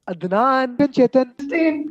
अदनान, चेतन,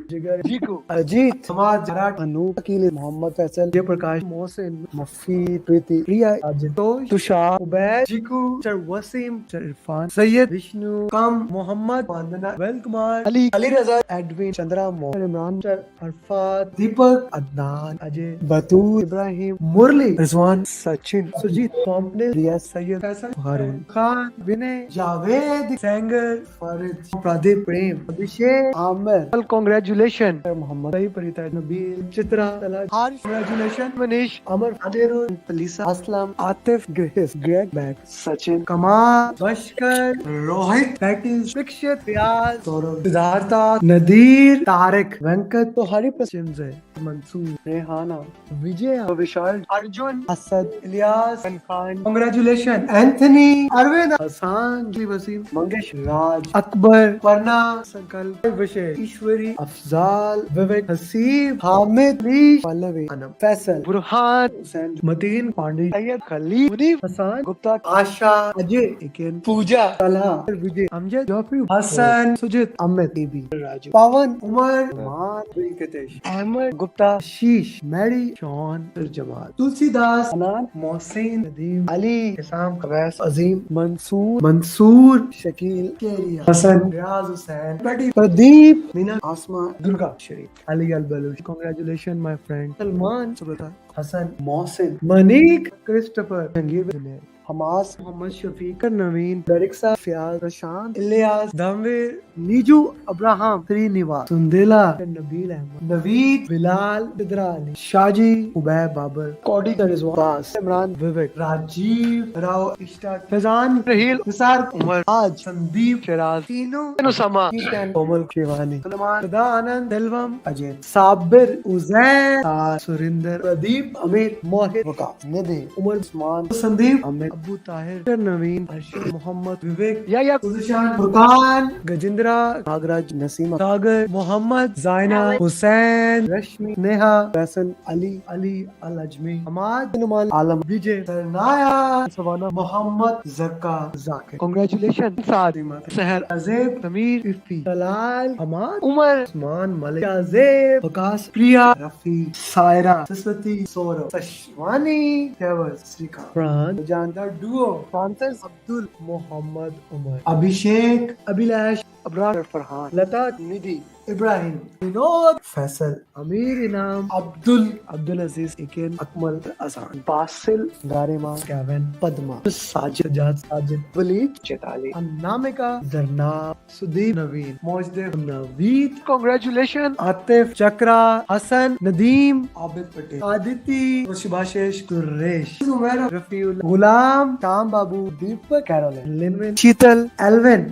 जिगर, जीकू, अजीत, समाज, जराट, अनूप, अकील, मोहम्मद फैसल, जयप्रकाश, मोहसिन, मफी, प्रीति, प्रिया, आजितोष, Tushar, Ubaid, जीकू, sir Wasim, sir Irfan, Syed, Vishnu, कम, मोहम्मद, वंदना, well Kumar, Ali, Ali रजा, Edwin, Chandra, Mohan, Imran, sir Arfat, दीपक, अदनान, अजय, बतूर, इब्राहिम, मुरली, Rizwan, Sachin, Sujit, complex, रिया, सैयद, फैसल, हारून खान, विनय, जावेद, सेंगर, फारिद, प्रदीप, प्रेम, अभिषेक, Aamir, congratulation, Mohammad, सही, परिता, नबील, चित्रा, हारिस, कांग्रेचुलेशन, मनीष, अमर, अदेरुल, पलीसा, असलम, आतिफ, ग्रेस, ग्रेग, बैक, सचिन, कमाल, बशकर, रोहित, पैटिस, दीक्षित, रियाज, सौरभ, सिद्धार्था, नदीर, तारिक, वेंकट, तो हरी पसंद से मंसूर, रेहाना, विजय, विशाल, अर्जुन, असद, इलियास, खान, कांग्रेचुलेशन, एंथनी, अरविंद, हसान, वसीम, मंगेश, राज, अकबर, परना, संकल्प, विषय, ईश्वरी, अफजाल, विवेक, हसीब, हामिद, रीश, पल्लवी, अनम, फैसल, बुरहान, हुसैन, मतीन, पांडे, सैयद, खलील, मुनीफ, हसान, गुप्ता, आशा, अजय, इकेन, पूजा, तलहा, विजय, अमजद, जोफी, हसन, सुजित, अमित, टीबी, राजू, पवन, उमर, मान, वेंकटेश, अहमद, गुप्ता, शीश, मैरी, शॉन, जमाल, तुलसीदास, अनान, मोहसिन, नदीम, अली, हिसाम, कवैस, अजीम, मंसूर, शकील, केरिया, Hasan, Riyaz Hussain, Pradeep, Meena, Asma, Durga, Sharif, Ali al Baloch, congratulation my friend, Salman, सुबता, हसन, मोहसिन, मनीक, क्रिस्टोफर, जंगीर, हमास, मोहम्मद शफीक, नवीन, दरिक्सा, फियाज, प्रशांत, इलियास, धमवीर, नीजू, अब्राहम, श्रीनिवास, सुंदेला, नबील अहमद, नवीद, बिलाल, बिदरा अली, शाजी, उबैद, बाबर, कौडी, रिजवान, इमरान, विवेक, राजीव, राव, इश्ताक, फैजान, रहील, निसार, उमर, आज, संदीप, शिराज, तीनों, समा, कीर्तन, कोमल, शिवानी, सलमान, सदा, आनंद, दिलवम, अजय, साबिर, उजैर, सुरिंदर, प्रदीप, अमीर, मोहित, वकास, निधि, उमर, उस्मान, संदीप, अमित, अबू ताहिर, नवीन, अर्शद, मोहम्मद, विवेक, या गुलशान, फुरकान, गजेंद्रा, नागराज, नसीमा, सागर, मोहम्मद, जायना, हुसैन, रश्मि, नेहा, फैसल, अली, अली, अल अजमी, हमाद, नुमान, आलम, विजय, सरनाया, सवाना, मोहम्मद, जक्का, जाकिर, कांग्रेचुलेशन, सादिमा, सहर, अजेब, समीर, इफ्ती, तलाल, हमाद, उमर, उस्मान, मलिक, अजेब, वकास, प्रिया, रफी, सायरा, सरस्वती, सौरभ, सशवानी, फैवज, श्रीकांत, प्राण, जानदार डुओ, फ्रांसिस, अब्दुल, मोहम्मद, उमर, अभिषेक, अभिलाष, अबरार, फरहान, लता, निधि, इब्राहिम, विनोद, फैसल, अमीर, इनाम, अब्दुल अजीज, इकेन, अकमल, अजान, बासिल, गारिमा, कैवन, पद्मा, साजिद, साजिद, वलीद, चेताली, अनामिका, जरनाब, सुदीप, नवीन, मोजदेव, नवीद, कांग्रेचुलेशन, आतिफ, चक्रा, हसन, नदीम, आबिद पटेल, आदिति, सुभाषेश, सुरेश, उमर, रफीउल, गुलाम, शाम बाबू, दीपक, कैरोलिन, लिनविन, शीतल, एल्विन,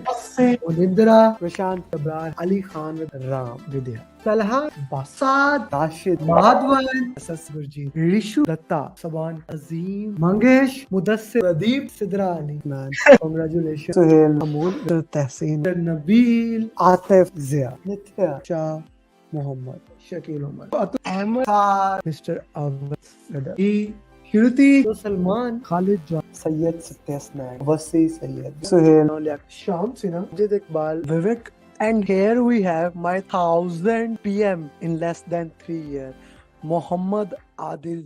ओलिंदरा, प्रशांत, अब्रार, अली खान, राम, विद्या, तलहा, बासाद, राशिद, माधवन, गुरजीत, ऋषु, दत्ता, सबान, अजीम, मंगेश, मुदस्सिर, प्रदीप, सिद्रा अली, मैन, कांग्रेचुलेशन, सुहेल, अमूल, तहसीन, नबील, आतिफ, जिया, नित्या, शाह, मोहम्मद, शकील उमर, अहमद, मिस्टर अवध, श्रुति, सलमान, खालिद, सैयद, सत्यस्नैन, वसी, सैयद, सुहेल, शाम सिन्हा, जिद इकबाल, विवेक. And here we have my 1000 PM in less than 3 years, Muhammad Adil.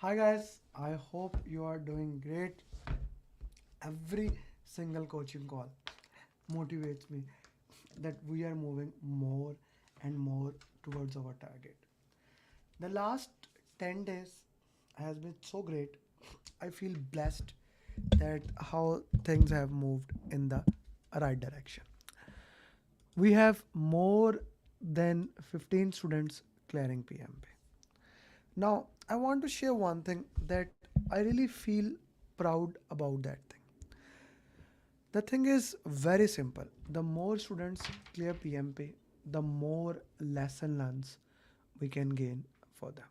Hi guys, I hope you are doing great. Every single coaching call motivates me that we are moving more and more towards our target. The last 10 days has been so great. I feel blessed that how things have moved in the right direction. We have more than 15 students clearing PMP. Now, I want to share one thing that I really feel proud about that thing. The thing is very simple. The more students clear PMP, the more lesson learns we can gain for them.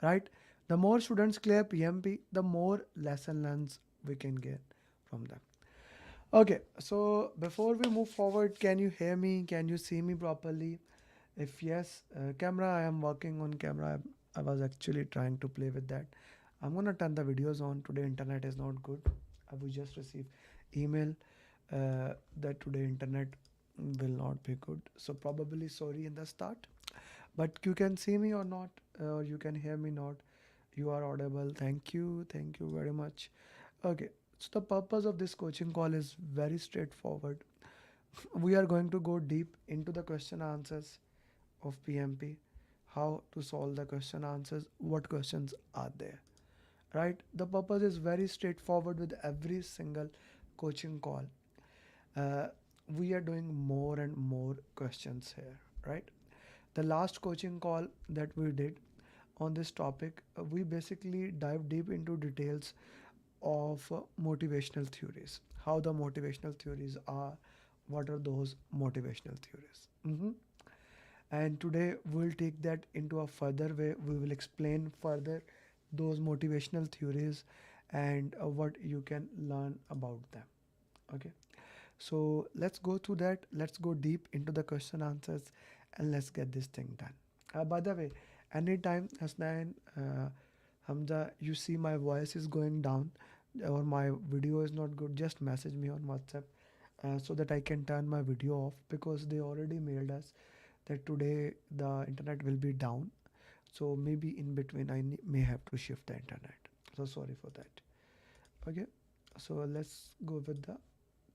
Right? The more students clear PMP, the more lesson learns we can get from them. Okay, so before we move forward, can you hear me? Can you see me properly? If yes, camera, I am working on camera. I was actually trying to play with that. I'm gonna turn the videos on. Today internet is not good. I will just receive email that today internet will not be good. So probably sorry in the start, but you can see me or not, or you can hear me not. You are audible. Thank you very much. Okay, so the purpose of this coaching call is very straightforward. We are going to go deep into the question answers of PMP, how to solve the question answers, what questions are there, right? The purpose is very straightforward with every single coaching call. uh, we are doing more and more questions here, right? The last coaching call that we did on this topic, we basically dive deep into details of motivational theories, how the motivational theories are, what are those motivational theories. And today we'll take that into a further way. We will explain further those motivational theories and what you can learn about them. Okay, so let's go through that. Let's go deep into the question answers and let's get this thing done. By the way, anytime Hasnain, Hamza, you see my voice is going down or my video is not good, just message me on WhatsApp so that I can turn my video off, because they already mailed us that today the internet will be down. So maybe in between may have to shift the internet. So sorry for that. Okay, so let's go with the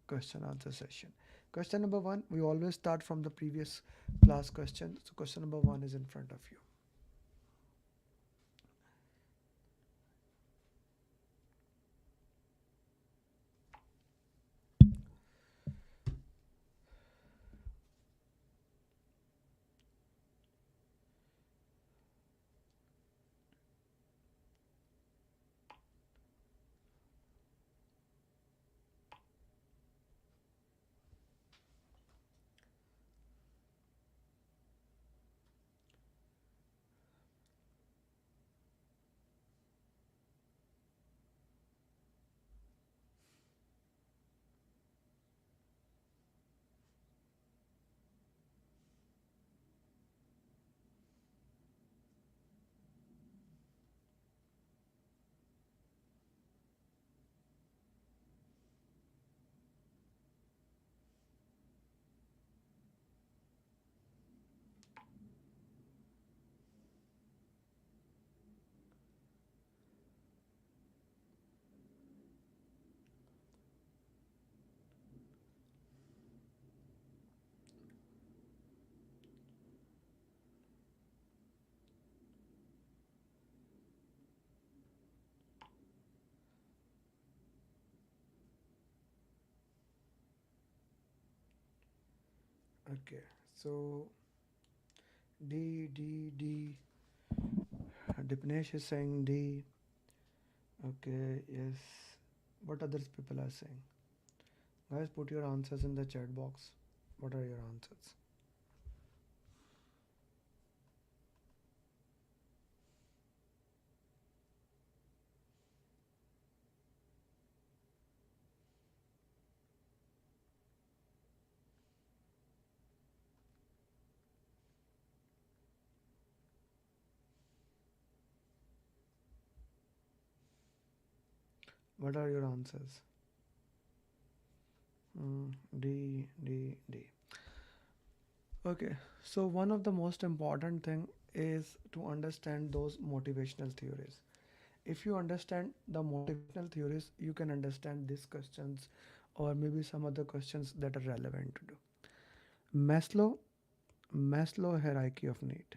question answer session. Question number one, we always start from the previous class question. So question number one is in front of you. Okay, so D. Dipnesh is saying D. Okay, yes. What others people are saying? Guys, put your answers in the chat box. What are your answers? What are your answers? D. Okay, so one of the most important thing is to understand those motivational theories. If you understand the motivational theories, you can understand these questions or maybe some other questions that are relevant to do. Maslow, Maslow hierarchy of need.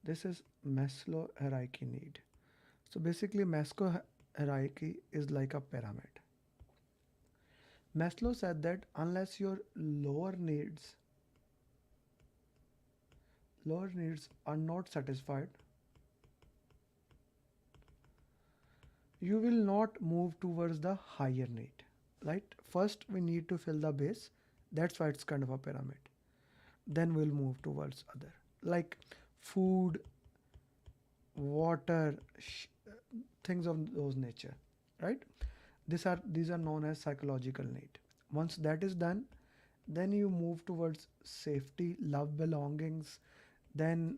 This is Maslow hierarchy need. So basically, Maslow hierarchy is like a pyramid. Maslow said that unless your lower needs are not satisfied, you will not move towards the higher need. Right? First, we need to fill the base. That's why it's kind of a pyramid. Then we'll move towards other, like food, water, things of those nature. Right? These are known as psychological need. Once that is done, then you move towards safety, love, belongings, then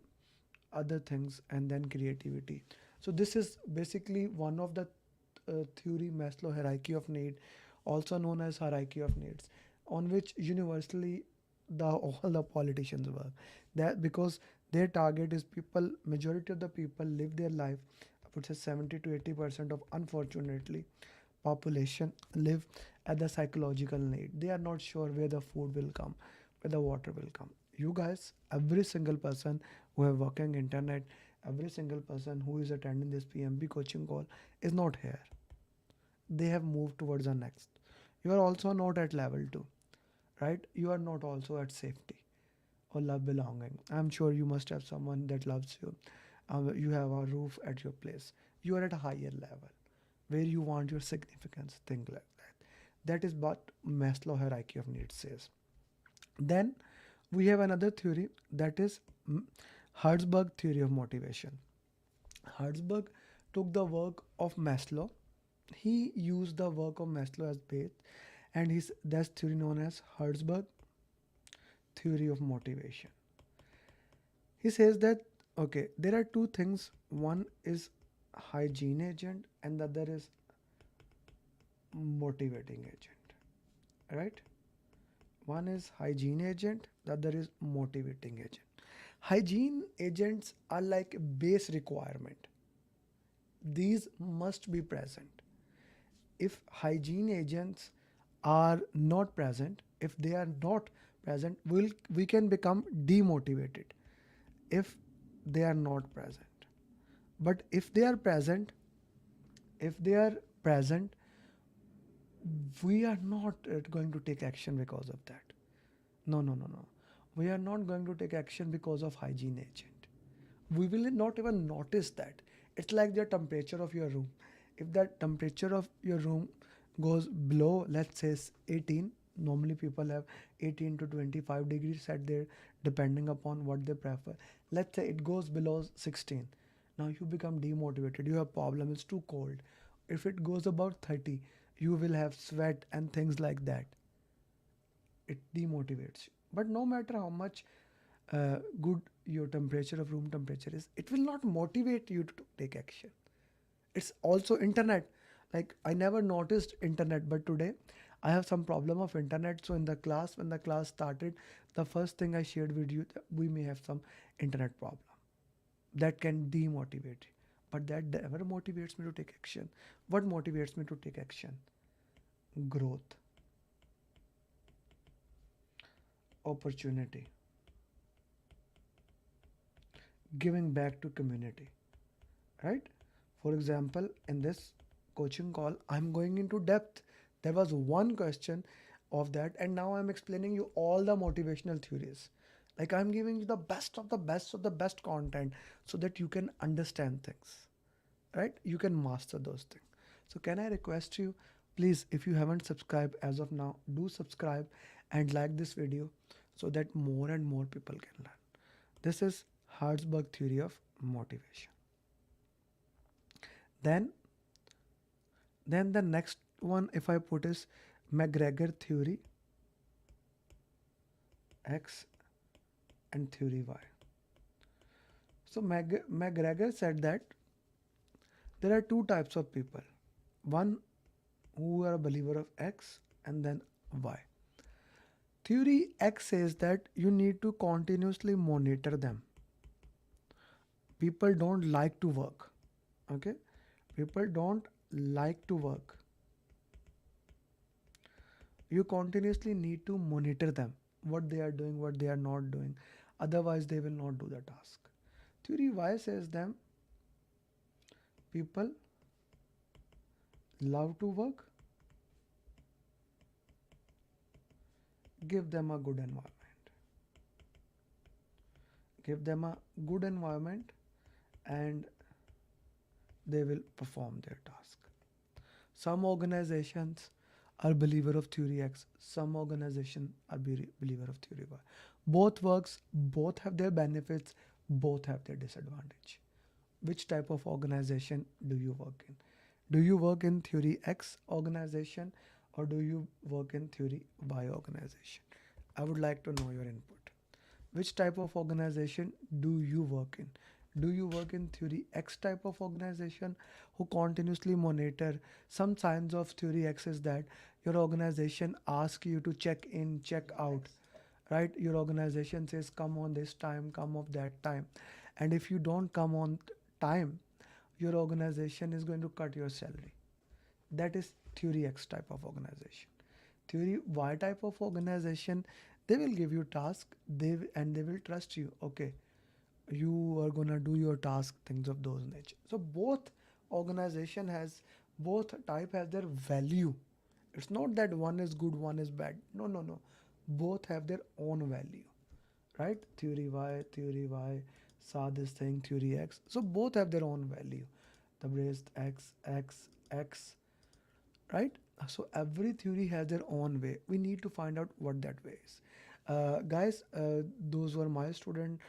other things, and then creativity. So this is basically one of the theory, Maslow hierarchy of need, also known as hierarchy of needs, on which universally all the politicians work. That because their target is people. Majority of the people live their life. I would say 70 to 80% of, unfortunately, population live at the psychological need. They are not sure where the food will come, where the water will come. You guys, every single person who have working internet, every single person who is attending this PMP coaching call is not here. They have moved towards the next. You are also not at level 2, right? You are not also at safety or love belonging. I'm sure you must have someone that loves you. You have a roof at your place. You are at a higher level where you want your significance, things like that. That is what Maslow hierarchy of needs says. Then we have another theory, that is Herzberg theory of motivation. Herzberg took the work of Maslow. He used the work of Maslow as base, and his that's theory known as Herzberg theory of motivation. He says that okay, there are two things. One is hygiene agent, and the other is motivating agent. Right? One is hygiene agent, the other is motivating agent. Hygiene agents are like base requirement. These must be present. If hygiene agents are not present, if they are not present, we can become demotivated if they are not present. But if they are present, if they are present, we are not going to take action because of that. No, no, no, no. We are not going to take action because of hygiene agent. We will not even notice that. It's like the temperature of your room. If the temperature of your room goes below, let's say 18, normally people have 18 to 25 degrees set there depending upon what they prefer. Let's say it goes below 16. Now you become demotivated. You have problem. It's too cold. If it goes above 30, you will have sweat and things like that. It demotivates you. But no matter how much good your temperature of room temperature is, it will not motivate you to take action. It's also internet. Like I never noticed internet, but today I have some problem of internet. So in the class, when the class started, the first thing I shared with you that we may have some internet problem that can demotivate you. But that never motivates me to take action. What motivates me to take action? Growth, opportunity, giving back to community, right? For example, in this coaching call, I'm going into depth. There was one question of that, and now I'm explaining you all the motivational theories. Like I'm giving you the best of the best of the best content so that you can understand things, right? You can master those things. So can I request you, please, if you haven't subscribed as of now, do subscribe and like this video so that more and more people can learn. This is Herzberg theory of motivation. Then the next one, if I put, is McGregor theory X and theory Y. So McGregor said that there are two types of people. One who are a believer of X and then Y. Theory X says that you need to continuously monitor them. People don't like to work. Okay? People don't like to work. You continuously need to monitor them, what they are doing, what they are not doing. Otherwise, they will not do the task. Theory Y says them people love to work, give them a good environment. Give them a good environment and they will perform their task. Some organizations are believer of theory X, some organization are believer of theory Y. Both works, both have their benefits, both have their disadvantage. Which type of organization do you work in? Do you work in theory X organization or do you work in theory Y organization? I would like to know your input. Which type of organization do you work in? Do you work in theory X type of organization who continuously monitor? Some signs of theory X is that your organization asks you to check in, check out, right? Your organization says come on this time, come off that time, and if you don't come on time, your organization is going to cut your salary. That is theory X type of organization. Theory Y type of organization, they will give you task, and they will trust you. Okay, you are gonna do your task, things of those nature. So both organization has, both type has their value. It's not that one is good, one is bad. No, no, no. Both have their own value, right? Theory Y saw this thing, theory X. So both have their own value. The brace X, right? So every theory has their own way. We need to find out what that way is. Guys, those who are my student,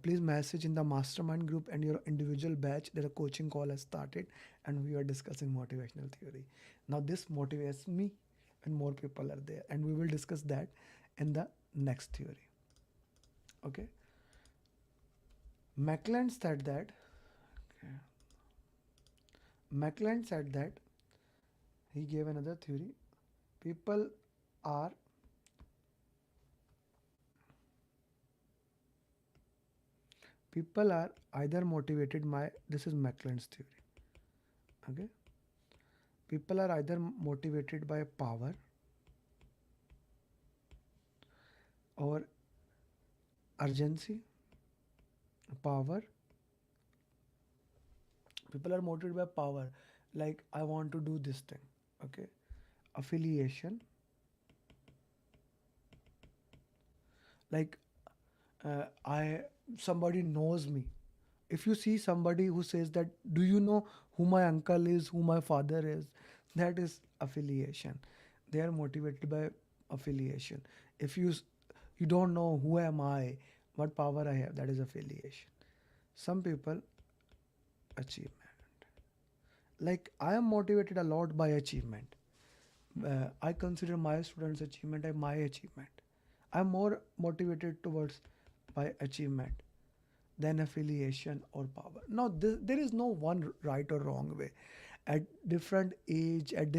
please message in the mastermind group and your individual batch that a coaching call has started, and we are discussing motivational theory. Now this motivates me and more people are there, and we will discuss that in the next theory. Okay. McClelland said that, okay. McClelland said that he gave another theory. People are people are either motivated by, this is McClelland's theory. Okay. People are either motivated by power or urgency. Power. People are motivated by power, like I want to do this thing. Okay. Affiliation, like I somebody knows me. If you see somebody who says that, do you know who my uncle is, who my father is, that is affiliation. They are motivated by affiliation. If you don't know who am I, what power I have, that is affiliation. Some people, achievement, like I am motivated a lot by achievement. I consider my students' achievement as my achievement. I'm more motivated towards by achievement than affiliation or power. Now, there is no one right or wrong way. At different age, at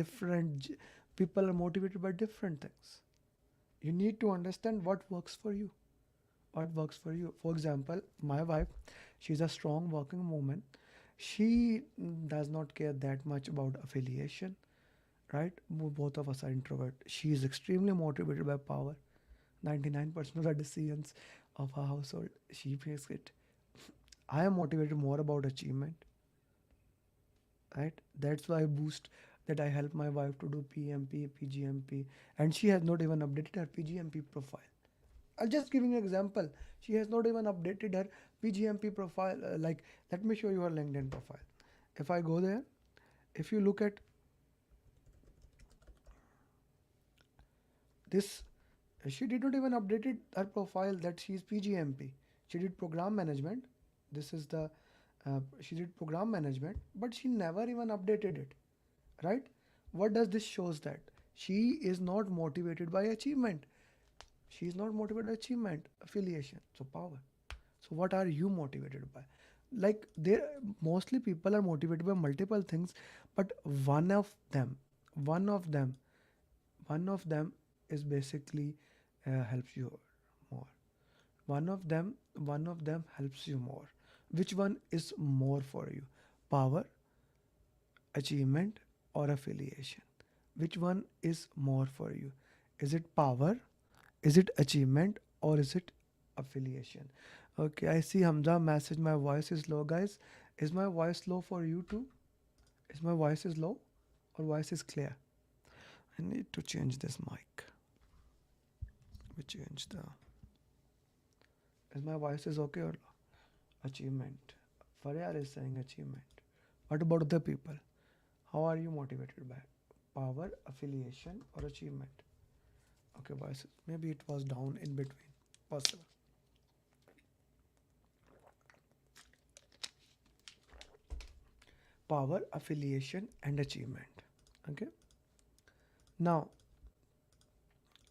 people are motivated by different things. You need to understand what works for you. What works for you. For example, my wife, she's a strong working woman. She does not care that much about affiliation, right? Both of us are introvert. She is extremely motivated by power. 99% of the decisions of her household, she makes it. I am motivated more about achievement, right? That's why I boost that I help my wife to do PMP, PGMP, and she has not even updated her PGMP profile. I'll just give you an example. She has not even updated her PGMP profile. Like, let me show you her LinkedIn profile. If I go there, if you look at this, she did not even updated her profile that she is PGMP. She did program management. This is the she did program management, but she never even updated it, right? What does this shows? That she is not motivated by achievement. She is not motivated by achievement, affiliation, so power. So what are you motivated by? Like, there mostly people are motivated by multiple things, but one of them one of them is basically helps you more. One of them helps you more. Which one is more for you? Power, achievement, or affiliation? Which one is more for you? Is it power? Is it achievement? Or is it affiliation? Okay, I see Hamza message, my voice is low. Guys, is my voice low for you too? Is my voice is low or voice is clear? I need to change this mic. We change the. Is my voice is okay or low? Achievement. Faryar is saying achievement. What about other people? How are you motivated by? Power, affiliation, or achievement? Okay, voices. Maybe it was down in between. Possible. Power, affiliation, and achievement. Okay. Now,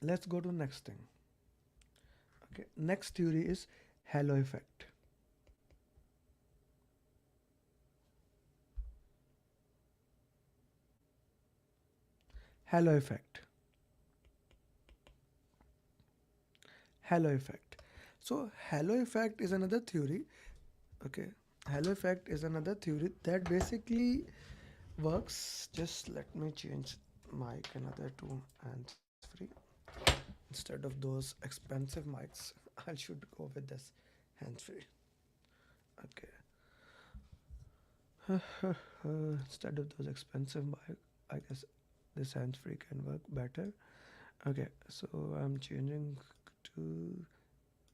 let's go to next thing. Okay. Next theory is halo effect. Halo effect. Halo effect. So halo effect is another theory. Okay, halo effect is another theory that basically works. Just let me change mic another two hands free instead of those expensive mics. I should go with this hands free. Okay. Instead of those expensive mic, I guess this hands free can work better. Okay, so I'm changing to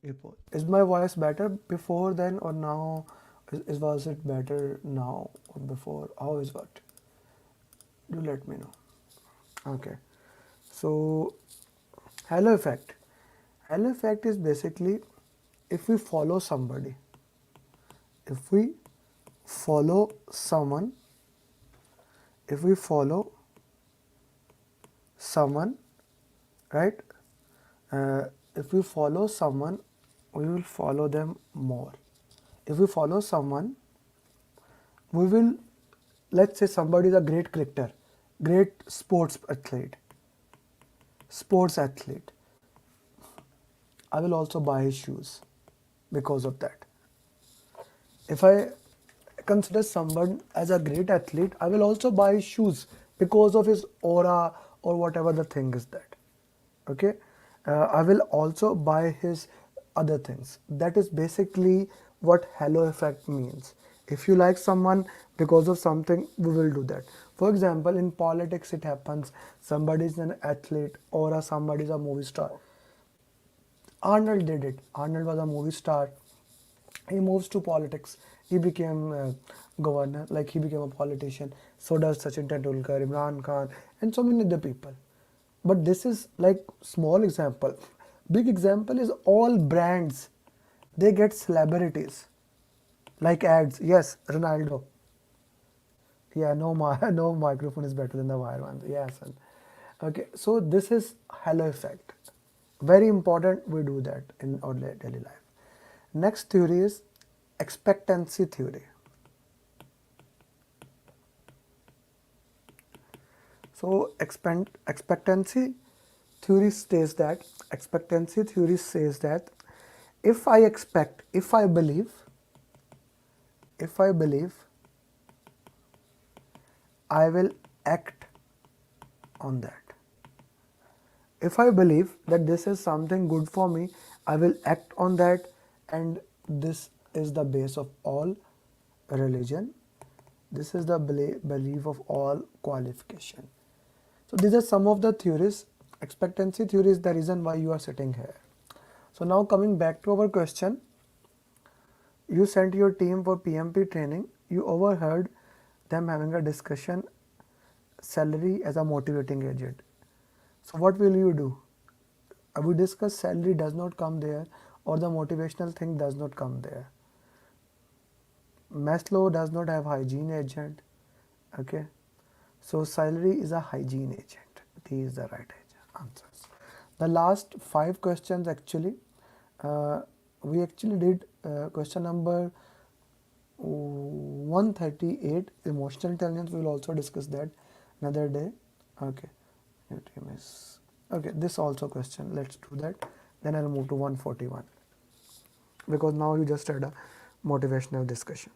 earpod. Is my voice better before then or now? Was it better now or before? How is what? Do let me know. Okay, so halo effect. Halo effect is basically if we follow somebody, if we follow someone, if we follow someone, right? Uh, if we follow someone, we will follow them more. If we follow someone, we will, let's say somebody is a great cricketer, great sports athlete. I will also buy his shoes because of that. If I consider someone as a great athlete, I will also buy his shoes because of his aura or whatever the thing is that. Okay, I will also buy his other things. That is basically what halo effect means. If you like someone because of something, we will do that. For example, in politics it happens, somebody is an athlete or somebody is a movie star. Arnold did it. Arnold was a movie star. He moves to politics. He became governor, like he became a politician. So does Sachin Tendulkar, Imran Khan, and so many other people. But this is like small example. Big example is all brands. They get celebrities, like ads. Yes, Ronaldo. Yeah, no, no microphone is better than the wire one. Yes, okay. So this is halo effect. Very important. We do that in our daily life. Next theory is expectancy theory. So expectancy theory says that if I expect, if I believe, I will act on that. If I believe that this is something good for me, I will act on that, and this is the base of all religion. This is the belief of all qualification. So these are some of the theories. Expectancy theory is the reason why you are sitting here. So now coming back to our question, you sent your team for PMP training. You overheard them having a discussion, salary as a motivating agent. So what will you do? We discussed salary does not come there, or the motivational thing does not come there. Maslow does not have hygiene agent. Okay, so salary is a hygiene agent. These are the right answers. The last 5 questions actually, we actually did question number 138, emotional intelligence. We will also discuss that another day. Okay, your team is okay. This also question. Let's do that. Then I'll move to 141 because now you just had a motivational discussion.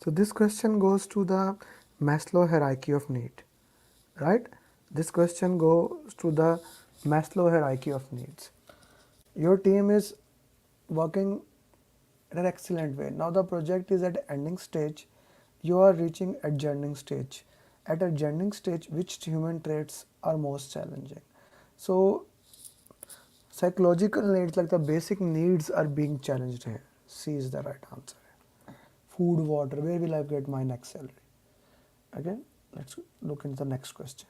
So this question goes to the Maslow hierarchy of need, right? This question goes to the Maslow hierarchy of needs. Your team is working in an excellent way. Now the project is at ending stage. You are reaching adjourning stage. At adjourning stage, which human traits are most challenging? So psychological needs, like the basic needs, are being challenged here. C is the right answer. Food, water. Where will I get my next salary? Okay, let's look into the next question.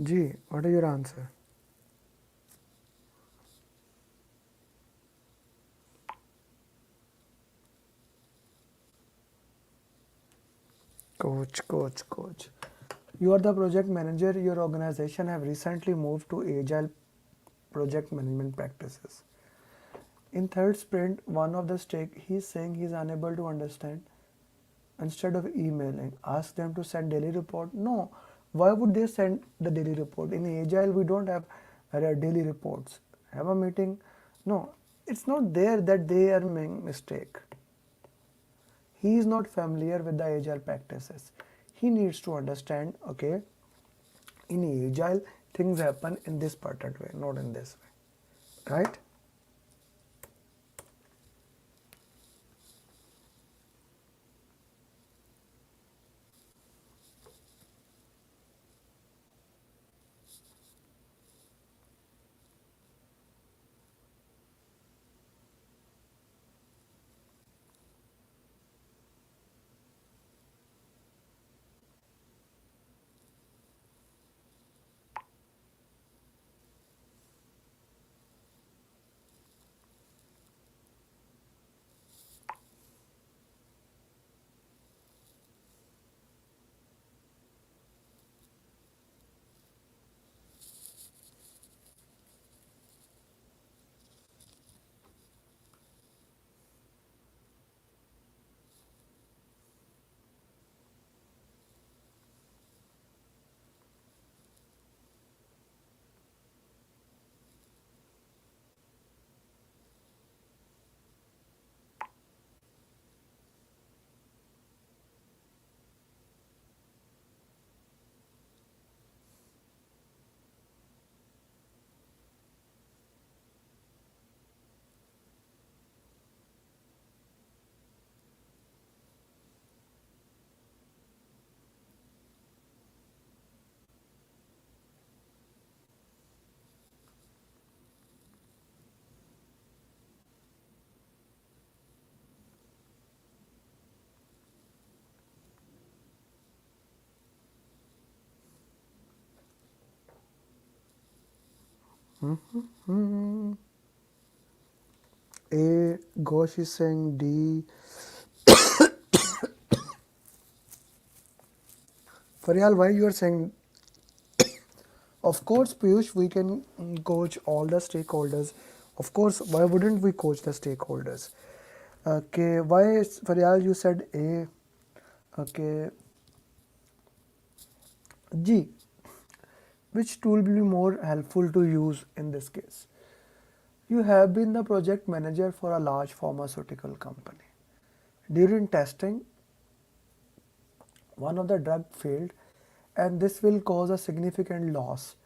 G, what is your answer? Coach. You are the project manager. Your organization have recently moved to Agile project management practices. In third sprint, one of the stake, he's saying he's unable to understand. Instead of emailing, ask them to send daily report. No, why would they send the daily report? In Agile, we don't have daily reports. Have a meeting? No, it's not there that they are making mistake. He is not familiar with the Agile practices. He needs to understand, okay, in Agile, things happen in this particular way, not in this way, right? Hmm. A, Ghosh is saying D. Faryal, why you are saying? Of course, Piyush, we can coach all the stakeholders. Of course, why wouldn't we coach the stakeholders? Okay, why Faryal you said A? Okay, G. Which tool will be more helpful to use in this case? You have been the project manager for a large pharmaceutical company. During testing, one of the drug failed and this will cause a significant loss.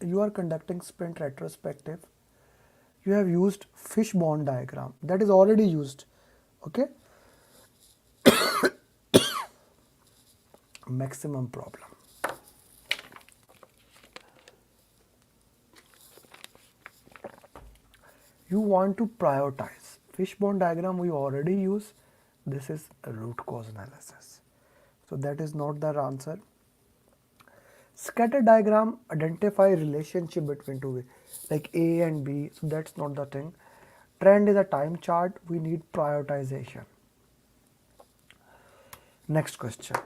You are conducting sprint retrospective. You have used fishbone diagram that is already used. Okay, maximum problem. You want to prioritize. Fishbone diagram we already use. This is a root cause analysis. So that is not the answer. Scatter diagram identify relationship between two like A and B. So that's not the thing. Trend is a time chart. We need prioritization. Next question.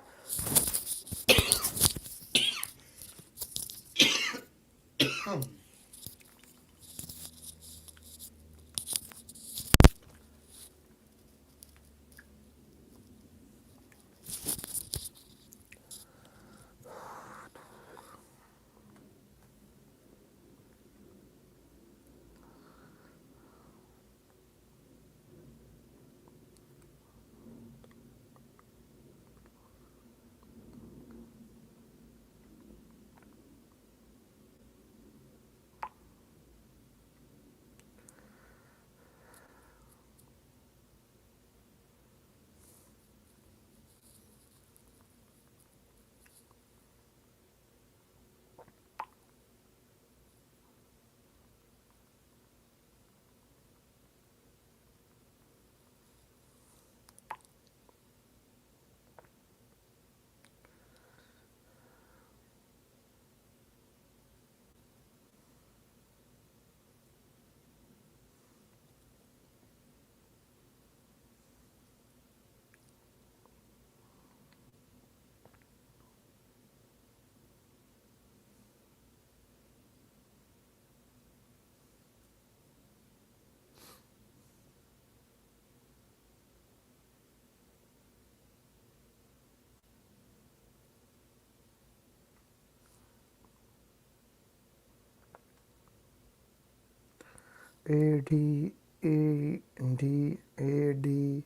A D A D A D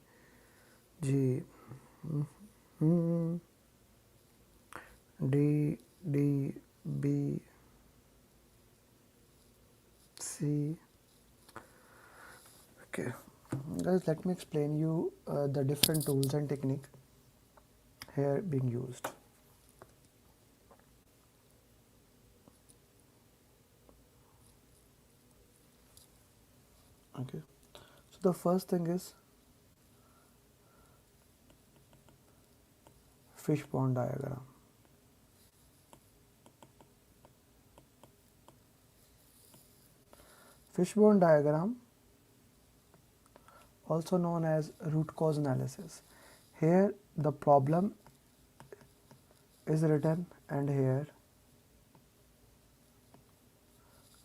G D D B C. Okay, guys, let me explain you the different tools and technique here being used. Okay, so the first thing is fishbone diagram. Fishbone diagram, also known as root cause analysis. Here the problem is written and here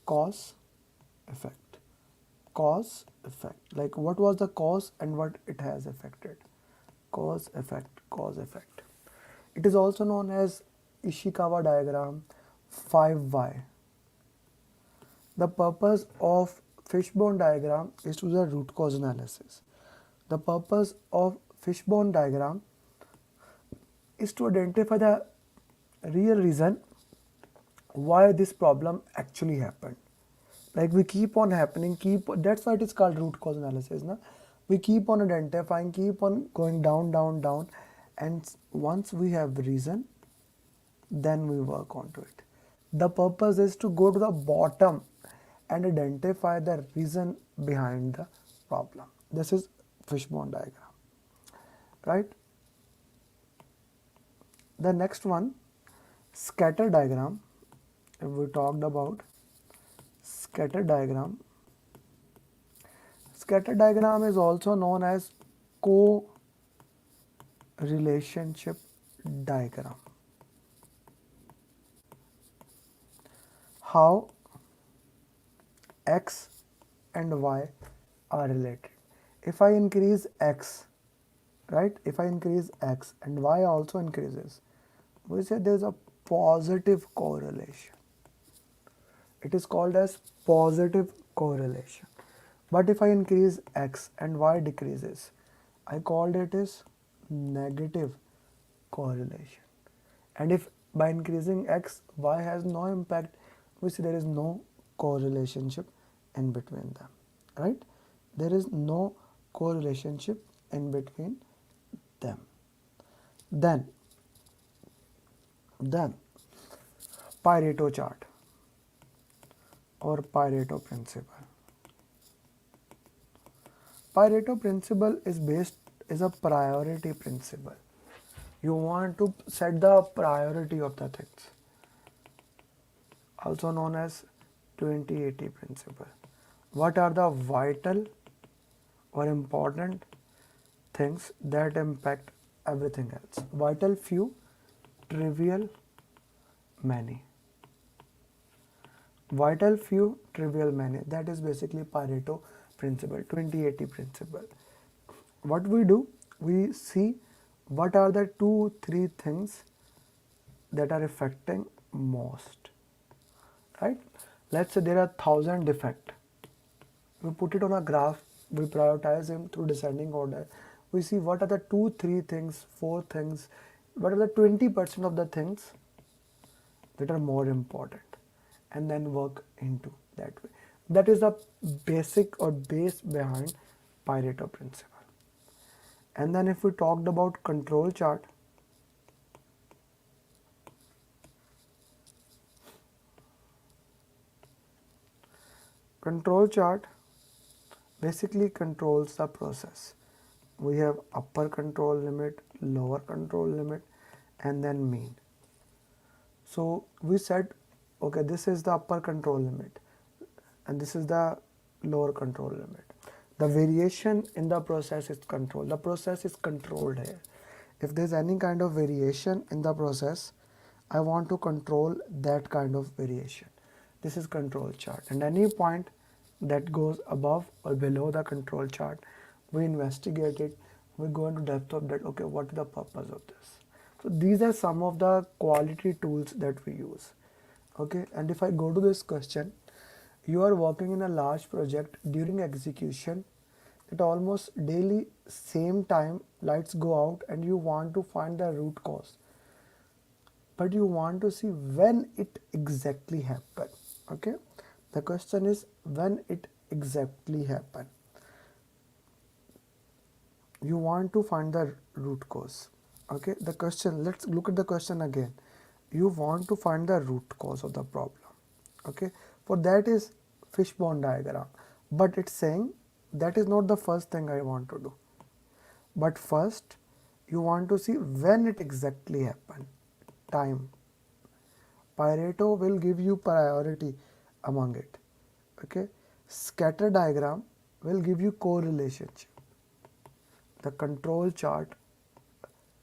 cause effect. Cause effect, like what was the cause and what it has affected. Cause effect, cause effect. It is also known as Ishikawa diagram 5Y. The purpose of fishbone diagram is to do the root cause analysis. The purpose of fishbone diagram is to identify the real reason why this problem actually happened. Like we keep on happening, that's why it is called root cause analysis. Na? We keep on identifying, keep on going down, down, down, and once we have reason, then we work onto it. The purpose is to go to the bottom and identify the reason behind the problem. This is fishbone diagram, right? The next one, scatter diagram. If we talked about scatter diagram, scatter diagram is also known as co-creation relationship diagram. How x and y are related. If I increase x, right, if I increase x and y also increases, we say there is a positive correlation. It is called as positive correlation. But if I increase x and y decreases, I called it as negative correlation. And if by increasing x, y has no impact, we see there is no correlationship in between them, right? There is no correlationship in between them. Then Pareto chart or Pareto principle. Pareto principle is a priority principle. You want to set the priority of the things, also known as 20-80 principle. What are the vital or important things that impact everything else? Vital few, trivial many. Vital few, trivial many. That is basically Pareto principle, 20-80 principle. What we do, we see what are the 2-3 things that are affecting most, right? Let's say there are 1,000 defect. We put it on a graph, we prioritize them through descending order. We see what are the 2-3 things, 4 things, what are the 20% of the things that are more important, and then work into that way. That is the basic or base behind Pareto principle. And then if we talked about control chart, control chart basically controls the process. We have upper control limit, lower control limit, and then mean. So we said, okay, this is the upper control limit and this is the lower control limit. The variation in the process is controlled. The process is controlled here. If there's any kind of variation in the process, I want to control that kind of variation. This is control chart, and any point that goes above or below the control chart, we investigate it, we go into depth of that, okay, what is the purpose of this? So these are some of the quality tools that we use, okay. And if I go to this question, you are working in a large project. During execution, at almost daily same time, lights go out and you want to find the root cause, but you want to see when it exactly happened, okay. The question is when it exactly happened. You want to find the root cause, okay. The question, let's look at the question again. You want to find the root cause of the problem, okay. For that is fishbone diagram, but it's saying that is not the first thing I want to do, but first you want to see when it exactly happened. Time. Pareto will give you priority among it, okay. Scatter diagram will give you correlationship. The control chart,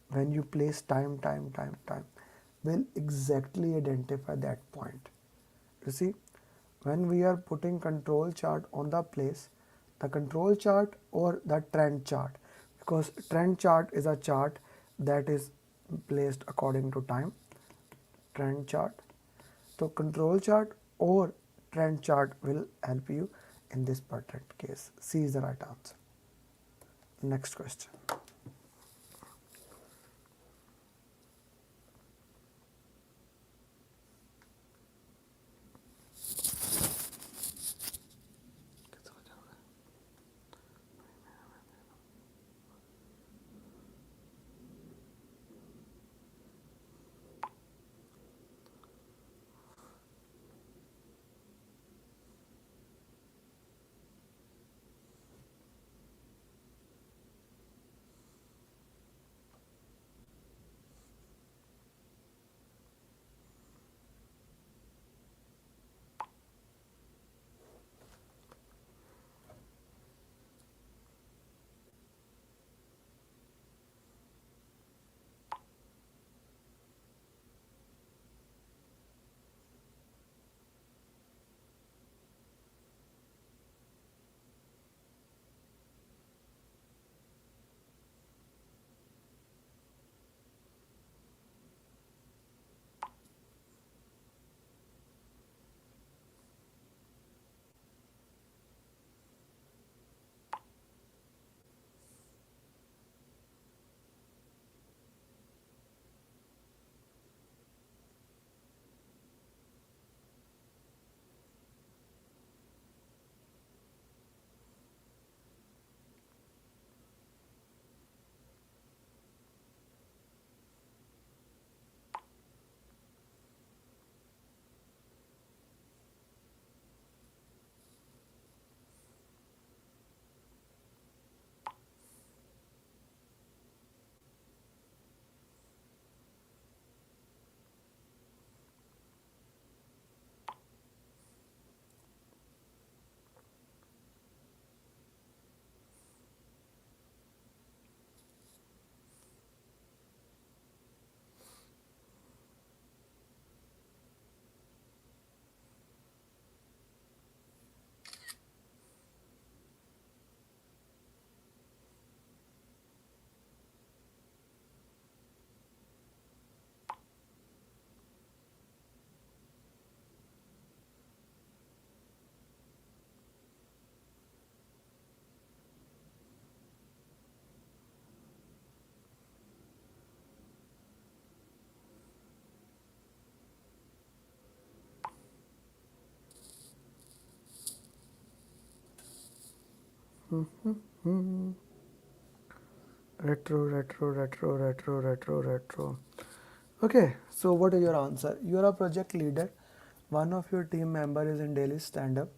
when you place time, will exactly identify that point. You see, when we are putting control chart on the place, the control chart or the trend chart, because trend chart is a chart that is placed according to time, trend chart. So control chart or trend chart will help you in this particular case. C is the right answer. Next question. Retro. Okay, so what is your answer? You are a project leader. One of your team member is in daily stand-up.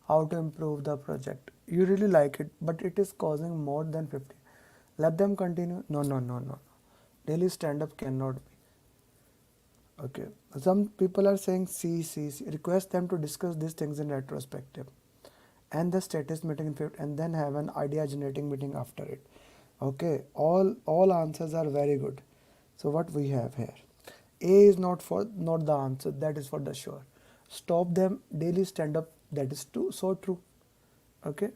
How to improve the project? You really like it, but it is causing more than 50. Let them continue. No. Daily stand-up cannot be. Okay. Some people are saying C. Request them to discuss these things in retrospective. And the status meeting in fifth, and then have an idea generating meeting after it. Okay, all answers are very good. So what we have here, A is not the answer, that is for the sure. Stop them daily stand up, that is too so true. Okay,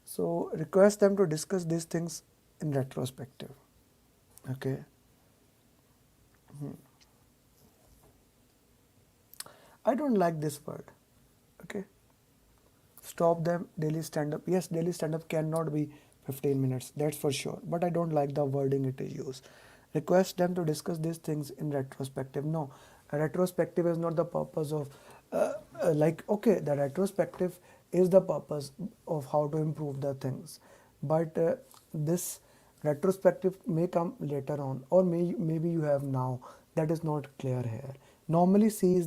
so request them to discuss these things in retrospective. Okay. I don't like this word. Okay, stop them daily stand up. Yes, daily stand up cannot be 15 minutes, that's for sure, but I don't like the wording it is used. Request them to discuss these things in retrospective. No, a retrospective is not the purpose of okay, the retrospective is the purpose of how to improve the things, but this retrospective may come later on, or maybe you have now, that is not clear here. Normally C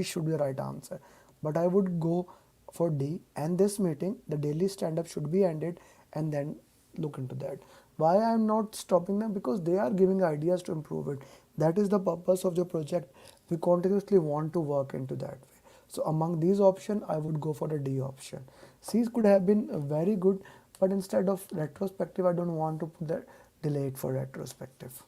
should be the right answer, but I would go for D, and this meeting, the daily stand-up should be ended, and then look into that. Why I am not stopping them? Because they are giving ideas to improve it. That is the purpose of the project. We continuously want to work into that way. So among these options, I would go for the D option. C could have been very good, but instead of retrospective, I don't want to put that delayed for retrospective.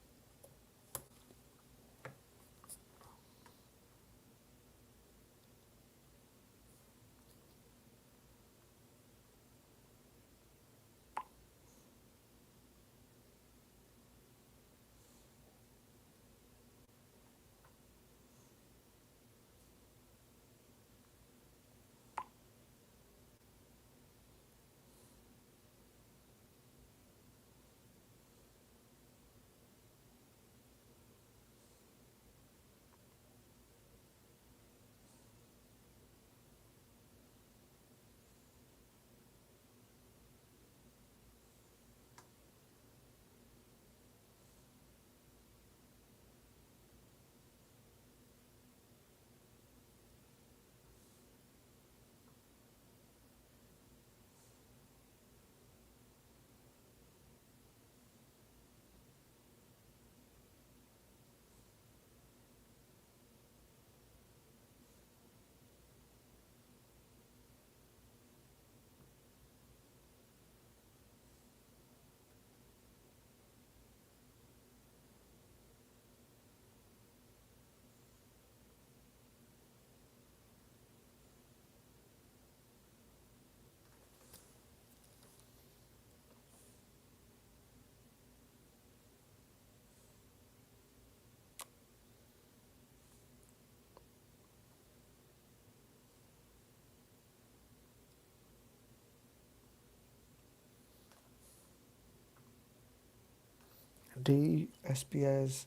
D, SPIs.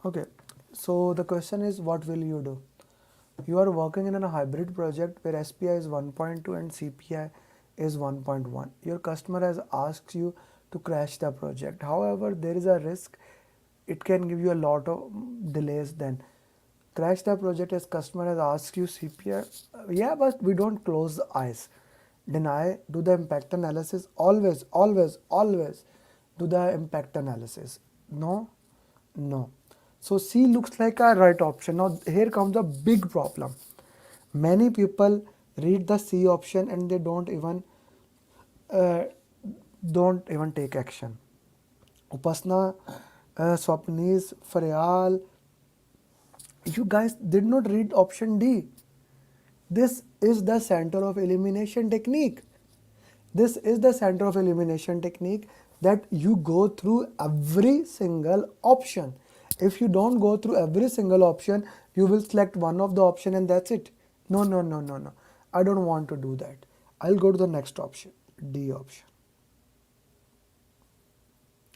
Okay, so the question is, what will you do? You are working in a hybrid project where SPI is 1.2 and CPI is 1.1. Your customer has asked you to crash the project. However, there is a risk it can give you a lot of delays then. Crash the project as customer has asked you CPI. Yeah, but we don't close the eyes. Deny, do the impact analysis. Always do the impact analysis. No. So C looks like a right option. Now here comes a big problem. Many people read the C option and they uh, don't even take action. Upasna, Swapnis, Faryal, you guys did not read option D. This is the center of elimination technique. This is the center of elimination technique, that you go through every single option. If you don't go through every single option, you will select one of the option and that's it. No. I don't want to do that. I'll go to the next option, D option.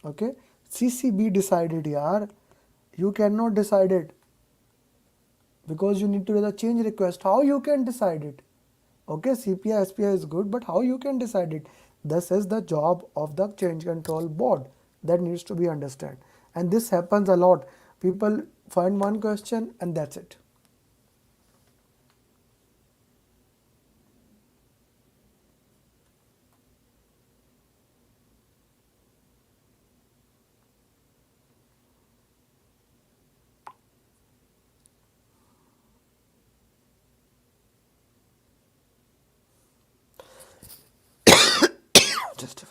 Okay, CCB decided, yaar. You cannot decide it because you need to do the change request. How you can decide it? Okay, CPI, SPI is good, but how you can decide it? This is the job of the change control board that needs to be understood. And this happens a lot. People find one question and that's it. Just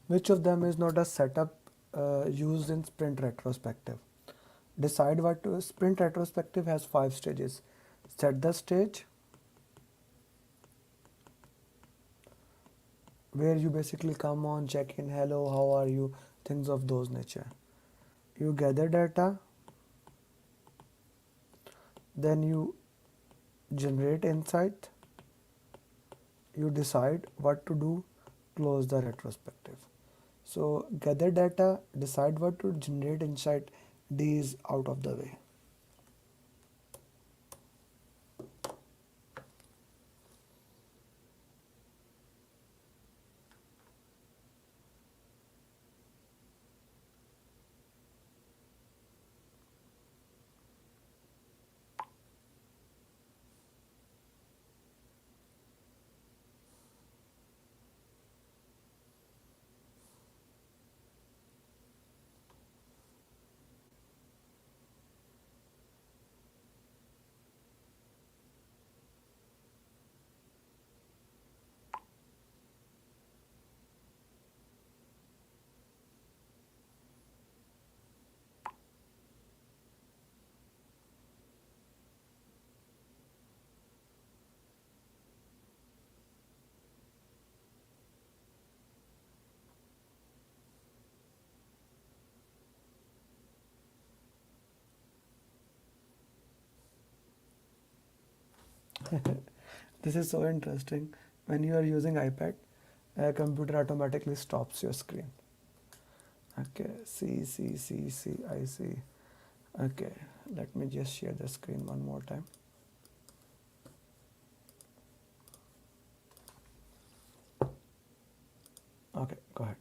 which of them is not a setup used in sprint retrospective? Decide what to, sprint retrospective has 5 stages. Set the stage, where you basically come on, check in, hello, how are you, things of those nature. You gather data, then you generate insight, you decide what to do, close the retrospective. So gather data, decide what to generate insight, D is out of the way. This is so interesting. When you are using iPad, a computer automatically stops your screen. Okay, see, I see. Okay, let me just share the screen one more time. Okay, go ahead.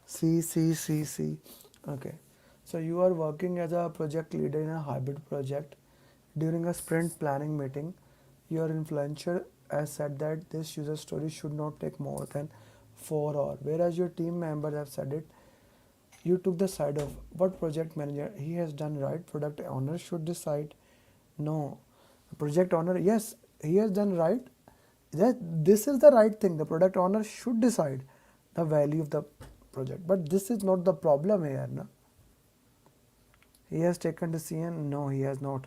See. Okay, so you are working as a project leader in a hybrid project. During a sprint planning meeting, your influencer has said that this user story should not take more than 4 hours, whereas your team members have said it. You took the side of what project manager he has done right. Product owner should decide. No, project owner, yes, he has done right. That this is the right thing. The product owner should decide the value of the project, but this is not the problem here. No? He has taken decision. No, he has not.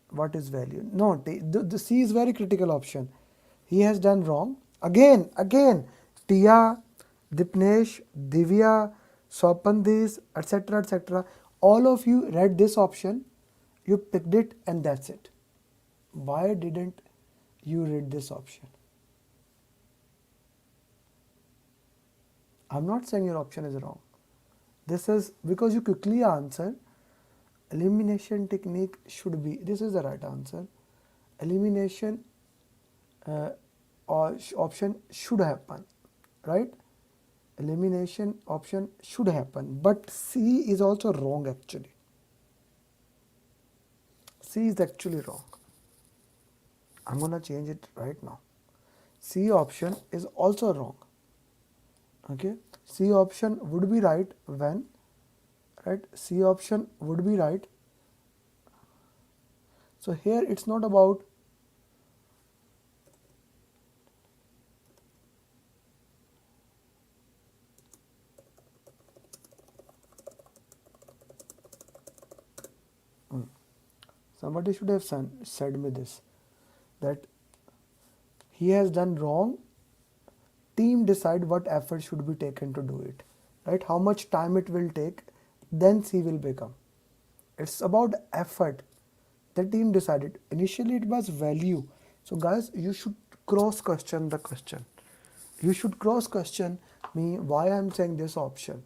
What is value? No, the C is very critical option. He has done wrong. Again, Tia, Dipnesh, Divya, Sopandis, etc. All of you read this option, you picked it, and that's it. Why didn't you read this option? I'm not saying your option is wrong. This is because you quickly answer. Elimination technique should be, this is the right answer. Elimination option should happen, right? Elimination option should happen, but C is also wrong actually. C is actually wrong. I'm gonna change it right now. C option is also wrong. Okay, C option would be right when, right? C option would be right. So here it's not about somebody should have said me this, that he has done wrong, team decide what effort should be taken to do it, right? How much time it will take, then C will become. It's about effort. The team decided. Initially it was value. So guys, you should cross question the question. You should cross question me why I'm saying this option,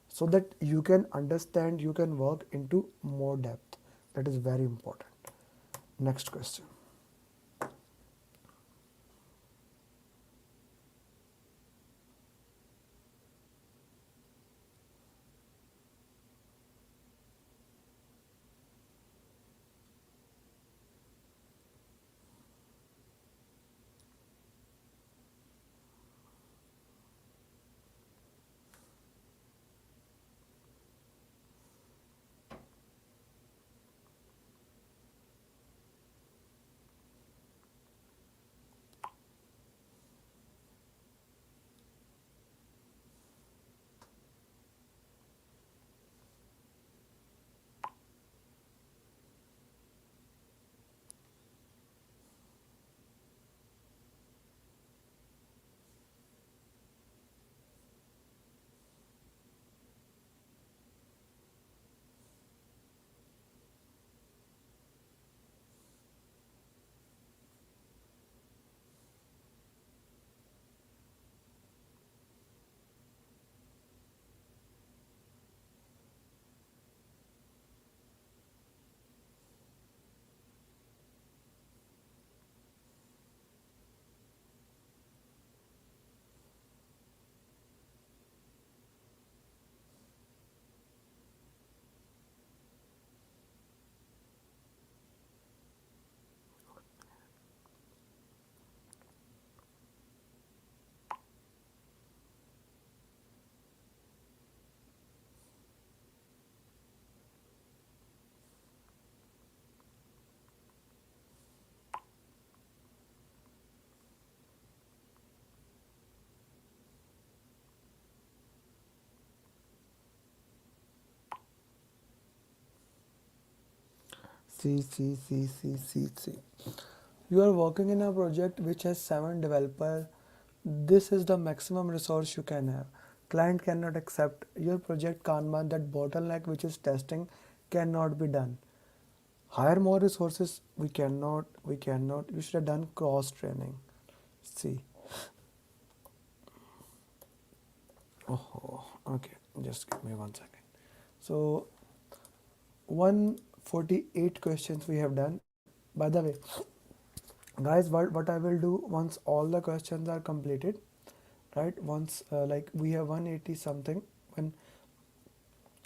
so that you can understand, you can work into more depth. That is very important. Next question. C. You are working in a project which has 7 developers. This is the maximum resource you can have. Client cannot accept. Your project Kanban, that bottleneck which is testing, cannot be done. Hire more resources. We cannot. You should have done cross training. C. Oh, okay. Just give me 1 second. So 148 questions we have done. By the way, guys, what I will do once all the questions are completed, right? Once like we have 180 something, when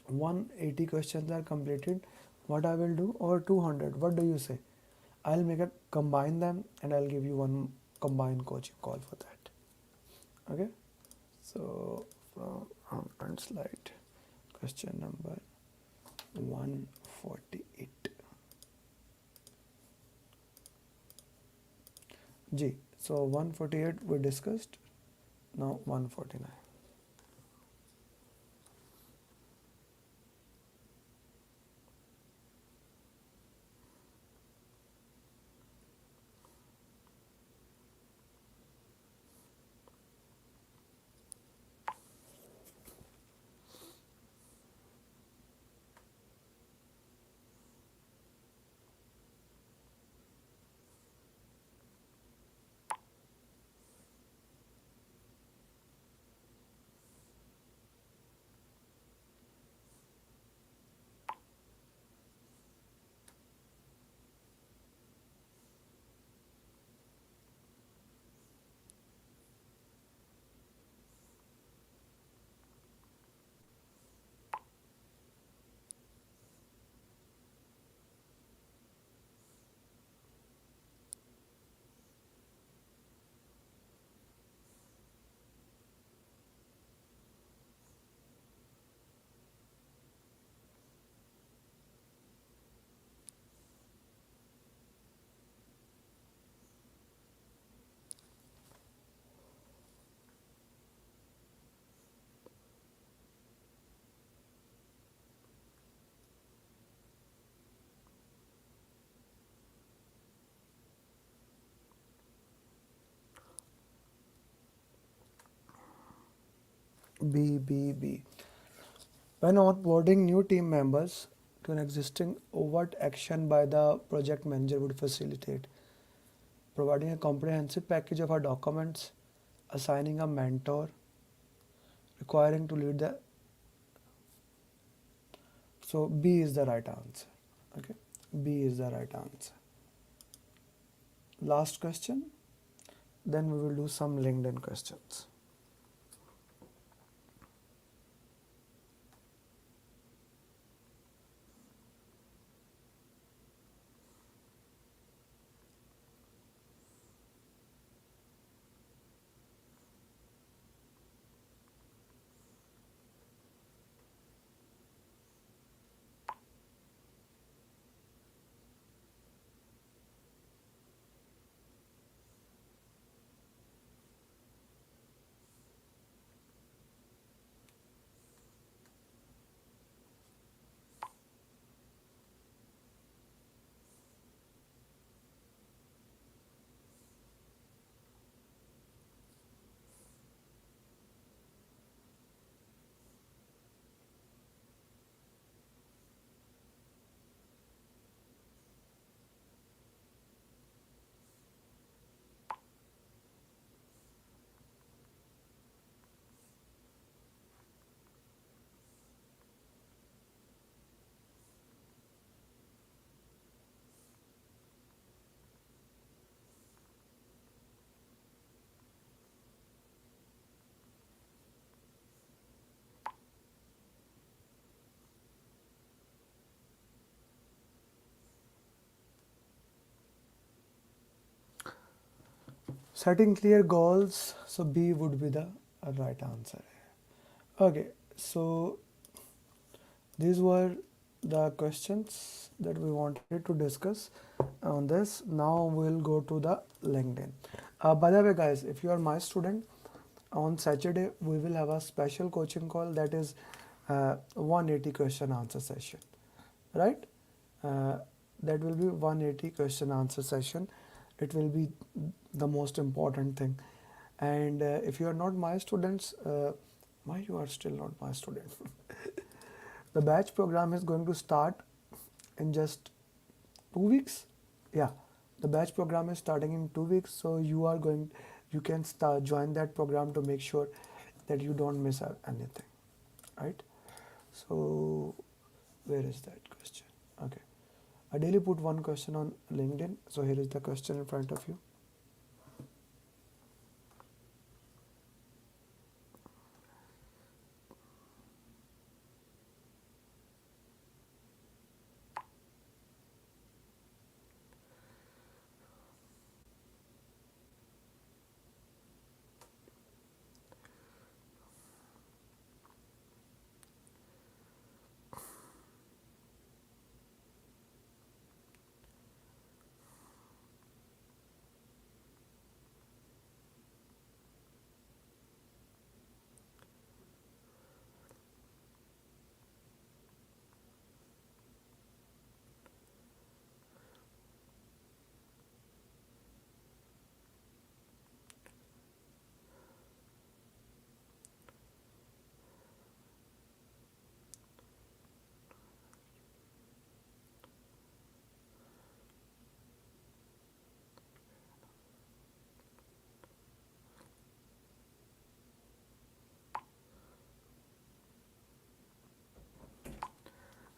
180 questions are completed, what I will do, or 200, what do you say? I'll make a combine them and I'll give you one combined coaching call for that. Okay, so from front slide, question number 148. G. So 148 we discussed. Now 149. B. When onboarding new team members to an existing, what action by the project manager would facilitate? Providing a comprehensive package of our documents, assigning a mentor, requiring to lead the. So B is the right answer. Okay, B is the right answer. Last question. Then we will do some LinkedIn questions. Setting clear goals. So B would be the right answer. Okay, so these were the questions that we wanted to discuss on this. Now we'll go to the LinkedIn. By the way, guys, if you are my student, on Saturday we will have a special coaching call that is 180 question answer session, right? Uh, that will be 180 question answer session. It will be the most important thing. And if you are not my students, why you are still not my student? The batch program is going to start in just 2 weeks. Yeah, the batch program is starting in 2 weeks, so you can start join that program to make sure that you don't miss out anything, right? So where is that question? Okay, I daily put one question on LinkedIn, so here is the question in front of you.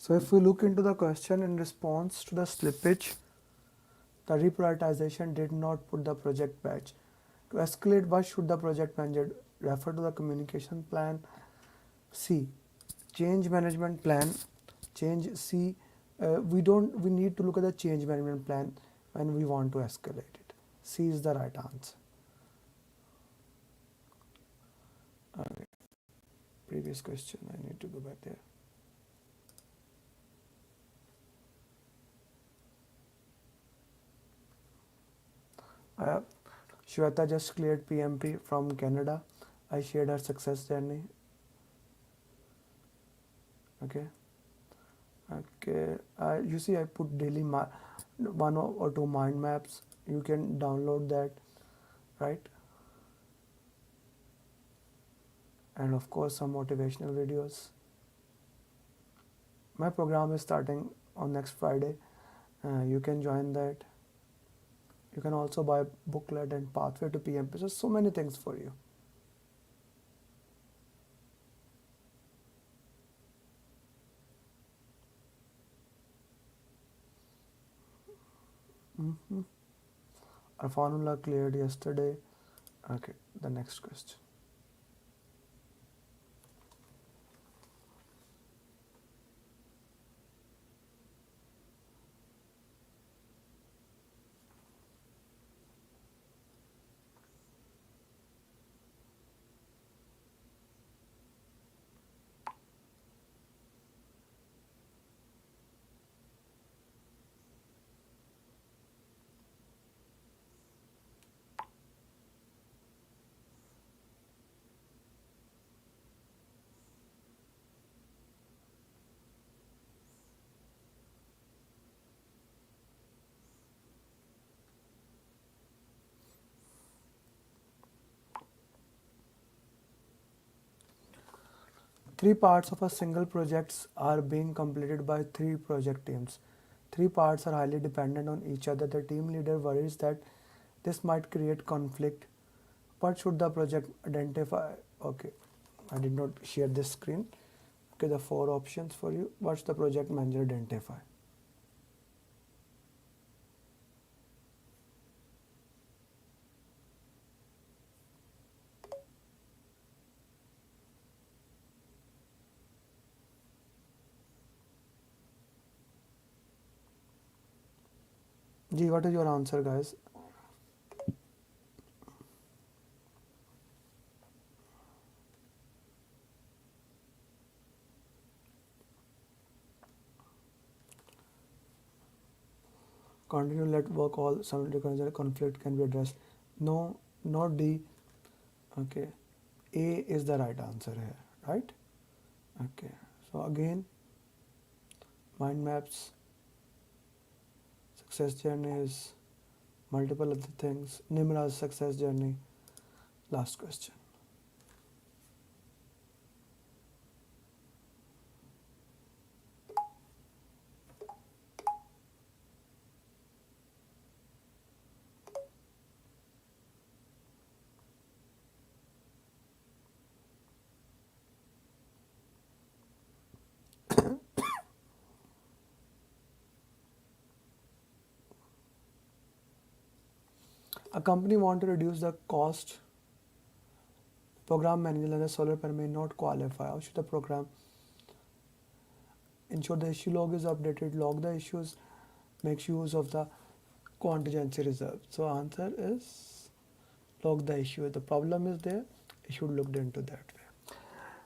So if we look into the question in response to the slippage, the reprioritization did not put the project batch. To escalate, what should the project manager refer to the communication plan? C. Change management plan. Change C. We need to look at the change management plan when we want to escalate it. C is the right answer. Okay. Previous question. I need to go back there. Shweta just cleared PMP from Canada. I shared her success journey. Okay. You see, I put daily one or two mind maps. You can download that, right? and of course some motivational videos. My program is starting on next Friday. You can join that. You can also buy booklet and pathway to PMP. So many things for you. Our formula cleared yesterday. Okay, the next question. Three parts of a single project are being completed by three project teams. Three parts are highly dependent on each other. The team leader worries that this might create conflict. What should the project identify? Okay, I did not share this screen. Okay, the four options for you. What's the project manager identify? Gee, what is your answer, guys? Continue, let work all simultaneously, conflict can be addressed. No, not D. Okay, A is the right answer here, right? Okay, so again, mind maps, success journeys, multiple other things. Nimra's success journey. Last question. A company want to reduce the cost. Program manager and the solar panel may not qualify. How should the program ensure the issue log is updated? Log the issues, makes use of the contingency reserve. So answer is log the issue. If the problem is there, you should look into that way.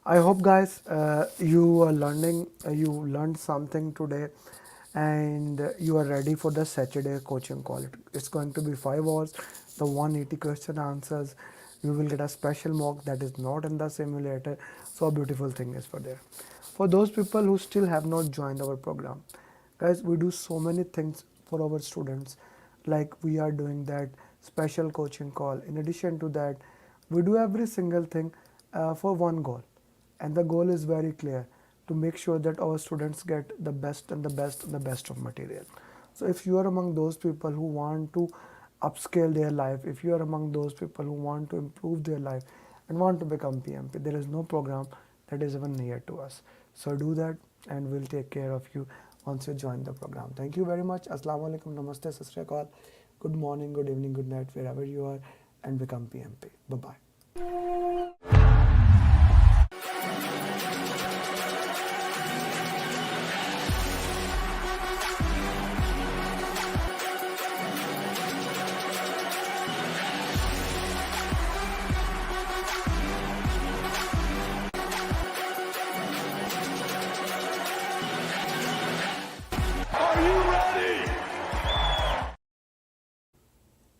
I hope guys you are learning, you learned something today, and you are ready for the Saturday coaching call. It's going to be 5 hours, the 180 question answers. You will get a special mock that is not in the simulator. So a beautiful thing is for there. For those people who still have not joined our program, guys, we do so many things for our students. Like we are doing that special coaching call. In addition to that, we do every single thing for one goal, and the goal is very clear, to make sure that our students get the best and the best and the best of material. So if you are among those people who want to upscale their life, if you are among those people who want to improve their life and want to become PMP, there is no program that is even near to us. So do that, and we'll take care of you once you join the program. Thank you very much. Assalamu alaikum, namaste, sat sri akal. Good morning, good evening, good night, wherever you are, and become PMP. Bye bye.